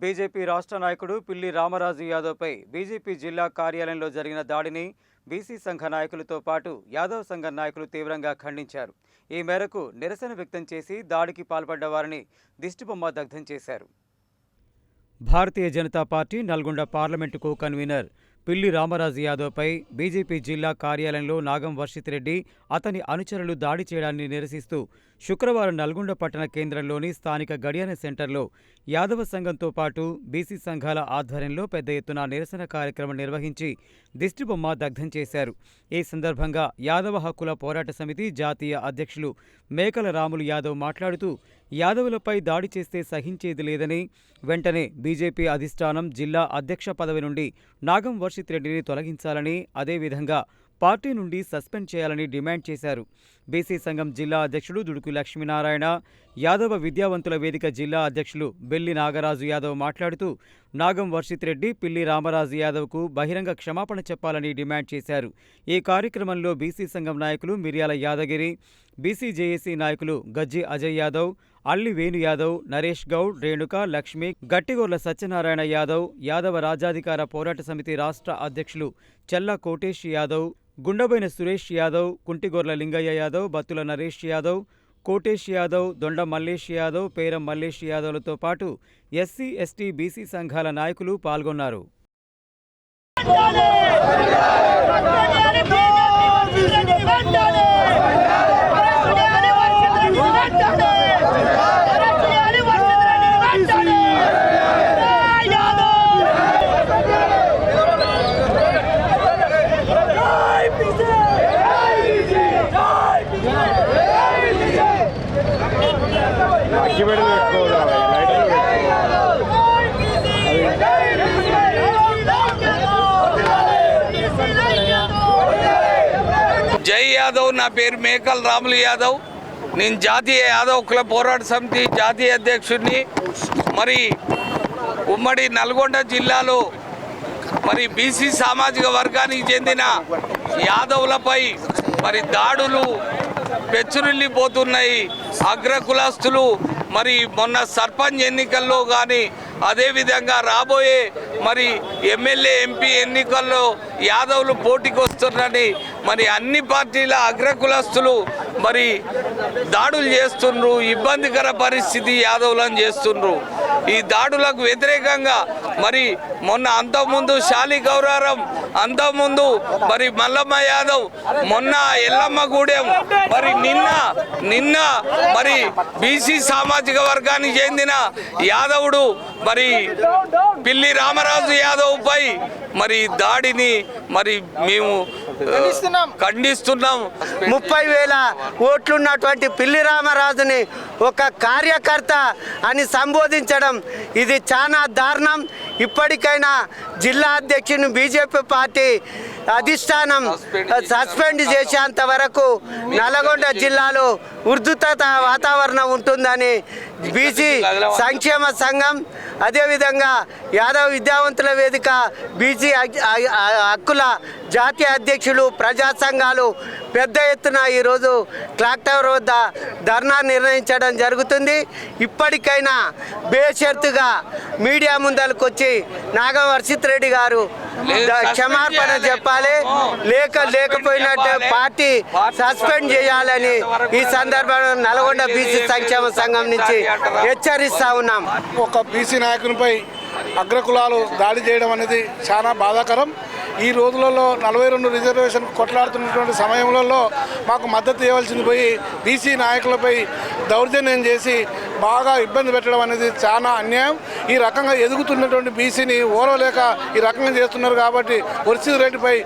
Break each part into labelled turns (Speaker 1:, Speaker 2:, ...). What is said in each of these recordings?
Speaker 1: BJP రాష్ట్ర నాయకుడు పిల్లి రామరాజు యాదవ్పై బీజేపీ జిల్లా కార్యాలయంలో జరిగిన దాడిని బీసీ సంఘ నాయకులతో పాటు యాదవ్ సంఘ నాయకులు తీవ్రంగా ఖండించారు. ఈ మేరకు నిరసన వ్యక్తం చేసి దాడికి పాల్పడ్డ వారిని దిష్టిబొమ్మ దగ్ధం చేశారు. Bharatiya Janata Party Nalgonda parliament co convener Pilli Ramaraju యాదవ్పై BJP జిల్లా కార్యాలయంలో నాగం వర్షిత్ రెడ్డి అతని అనుచరులు దాడి చేయడాన్ని నిరసిస్తూ శుక్రవారం నల్గొండ పట్టణ కేంద్రంలోని స్థానిక గడియాన సెంటర్లో యాదవ సంఘంతో పాటు బీసీ సంఘాల ఆధ్వర్యంలో పెద్ద ఎత్తున నిరసన కార్యక్రమం నిర్వహించి దిష్టిబొమ్మ దగ్ధం చేశారు. ఈ సందర్భంగా యాదవ హక్కుల పోరాట సమితి జాతీయ అధ్యక్షులు మేకల రాములు యాదవ్ మాట్లాడుతూ యాదవులపై దాడి చేస్తే సహించేది లేదని, వెంటనే బీజేపీ అధిష్టానం జిల్లా అధ్యక్ష పదవి నుండి నాగం వర్షిత్ రెడ్డిని తొలగించాలని, అదేవిధంగా పార్టీ నుండి సస్పెండ్ చేయాలని డిమాండ్ చేశారు. బీసీ సంఘం జిల్లా అధ్యక్షుడు దుడుకు లక్ష్మీనారాయణ, యాదవ విద్యావంతుల వేదిక జిల్లా అధ్యక్షులు బెల్లి నాగరాజు యాదవ్ మాట్లాడుతూ నాగం వర్షిత్ రెడ్డి పిల్లి రామరాజు యాదవ్కు బహిరంగ క్షమాపణ చెప్పాలని డిమాండ్ చేశారు. ఈ కార్యక్రమంలో బీసీ సంఘం నాయకులు మిర్యాల యాదగిరి, బీసీ జేఏసీ నాయకులు గజ్జి అజయ్ యాదవ్, అల్లి వేణు యాదవ్, నరేష్ గౌడ్, రేణుక, లక్ష్మి, గట్టిగొర్ల సత్యనారాయణ యాదవ్, యాదవ రాజ్యాధికార పోరాట సమితి రాష్ట్ర అధ్యక్షులు చెల్ల కోటేష్ యాదవ్, గుండబైన సురేష్ యాదవ్, కుంటిగొర్ల లింగయ్య యాదవ్, బత్తుల నరేష్ యాదవ్, కోటేష్ యాదవ్, దొండ మల్లేష్ యాదవ్, పేరం మల్లేష్ యాదవ్లతో పాటు ఎస్సీ, ఎస్టీ, బీసీ సంఘాల నాయకులు పాల్గొన్నారు.
Speaker 2: జై యాదవ్. నా పేరు మేకల్ రాములు యాదవ్. నేను జాతీయ యాదవ్ కుల పోరాట సమితి జాతీయ అధ్యక్షుడిని. మరి ఉమ్మడి నల్గొండ జిల్లాలో మరి బీసీ సామాజిక వర్గానికి చెందిన యాదవులపై మరి దాడులు పెచ్చురిల్లిపోతున్నాయి. అగ్రకులస్తులు మరి మొన్న సర్పంచ్ ఎన్నికల్లో కానీ అదేవిధంగా రాబోయే మరి ఎమ్మెల్యే, ఎంపీ ఎన్నికల్లో యాదవులు పోటీకి వస్తున్నారని మరి అన్ని పార్టీల అగ్రకులస్తులు మరి దాడులు చేస్తుండ్రు. ఇబ్బందికర పరిస్థితి యాదవులను చేస్తుండ్రు. ఈ దాడులకు వ్యతిరేకంగా మరి మొన్న అంతకుముందు శాలి గౌరారం, అంతకుముందు మరి మల్లమ్మ యాదవ్, మొన్న ఎల్లమ్మ గూడెం, మరి నిన్న మరి బీసీ సామాజిక వర్గానికి చెందిన యాదవుడు మరి పిల్లి రామరాజు యాదవ్ పై మరి దాడిని మరి మేము ఖండిస్తున్నాం.
Speaker 3: 30,000 ఓట్లున్నటువంటి పిల్లి రామరాజుని ఒక కార్యకర్త అని సంబోధించడం ఇది చాలా దారుణం. ఇప్పటికైనా జిల్లా అధ్యక్షుని బీజేపీ పార్టీ అధిష్టానం సస్పెండ్ చేసేంత వరకు నల్గొండ జిల్లాలో ఉధృత వాతావరణం ఉంటుందని బీసీ సంక్షేమ సంఘం, అదేవిధంగా యాదవ విద్యావంతుల వేదిక, బీసీ హక్కుల జాతీయ అధ్యక్షులు, ప్రజా సంఘాలు పెద్ద ఎత్తున ఈరోజు క్లాక్ టవర్ వద్ద ధర్నా నిర్వహించడం జరుగుతుంది. ఇప్పటికైనా బేషరతుగా మీడియా ముందరకు వచ్చి నాగం వర్షిత్ రెడ్డి గారు క్షమాపణ చెప్పాలి, లేకపోయినట్టు పార్టీ సస్పెండ్ చేయాలని ఈ సందర్భంలో నల్గొండ బీసీ సంక్షేమ సంఘం నుంచి హెచ్చరిస్తా ఉన్నాం.
Speaker 4: ఒక బీసీ నాయకునిపై అగ్రకులాలు దాడి చేయడం అనేది చాలా బాధాకరం. ఈ రోజులలో 42 రిజర్వేషన్ కొట్లాడుతున్నటువంటి సమయంలో మాకు మద్దతు ఇవ్వాల్సింది పోయి బీసీ నాయకులపై దౌర్జన్యం చేసి బాగా ఇబ్బంది పెట్టడం అనేది చాలా అన్యాయం. ఈ రకంగా ఎదుగుతున్నటువంటి బీసీని ఓరవలేక ఈ రకంగా చేస్తున్నారు. కాబట్టి వర్షిత్ రెడ్డిపై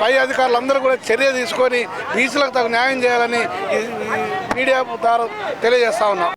Speaker 4: పై అధికారులందరూ కూడా చర్య తీసుకొని బీసీలకు తగు న్యాయం చేయాలని మీడియా ద్వారా తెలియజేస్తా ఉన్నాం.